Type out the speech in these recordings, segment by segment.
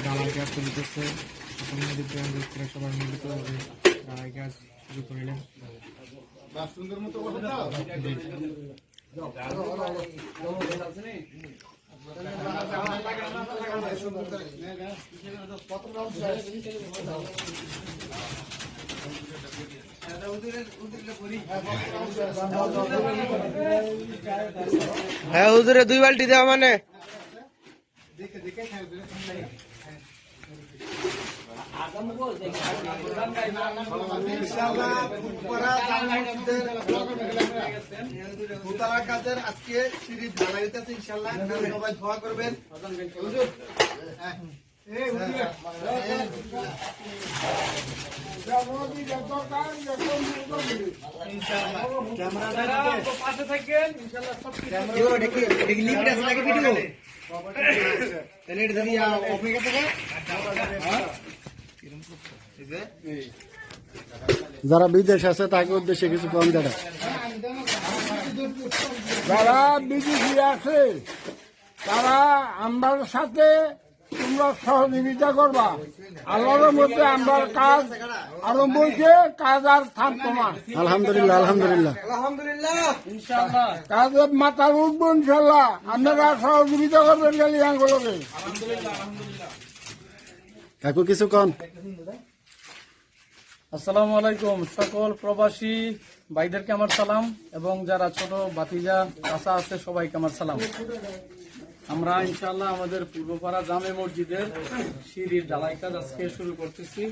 ঢালাই কাজ চলতেছে, সবাই মিলিত ভাবে ঢালাই কাজ শুরু করিলেন। হ্যাঁ হুজুরে 2 বালতি দেওয়া মানে কাজের আজকে সিঁড়ির ঢালাই হইতেছে ইনশাআল্লাহ, সবাই দোয়া করবেন। যারা বিদেশ আছে তাকে উদ্দেশ্যে কিছু কম দেয়। যারা বিদেশি আছে তারা আমার সাথে তোমরা সহযোগিতা করবা। আল্লাহর মধ্যে আমার কাজ আরম্ভ হয়েছে, কাজ আর থামতো না। আলহামদুলিল্লাহ, আলহামদুলিল্লাহ, কাজে মাথার উঠবো ইনশাল্লাহ। আপনারা সহযোগিতা করবেন খালি আঙ্গুলকে। কাকু কিছু কম। আসসালামু আলাইকুম। সকল প্রবাসী ভাইদেরকে আমার সালাম এবং যারা ছোট ভাতিজা চাচা আছে সবাইকে আমার সালাম। আমরা ইনশাআল্লাহ আমাদের পূর্বপাড়া জামে মসজিদের সিঁড়ির ঢালাই কাজ আজকে শুরু করতেছি।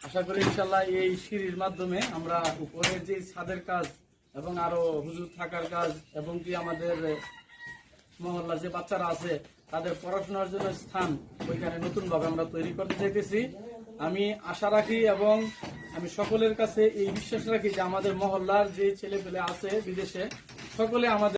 আশা করি ইনশাআল্লাহ এই সিঁড়ির মাধ্যমে আমরা উপরের যে ছাদের কাজ এবং আরো হুজুর থাকার কাজ এবং কি আমাদের মহল্লা যে বাচ্চারা আছে তাদের পড়াশোনার জন্য স্থান ওইখানে নতুন ভাবে আমরা তৈরি করতে চাইতেছি। আমি আশা রাখি এবং আমি সকলের কাছে এই বিশ্বাস রাখি যে আমাদের মহল্লার যে ছেলে পেলে আছে বিদেশে সকলে আমাদের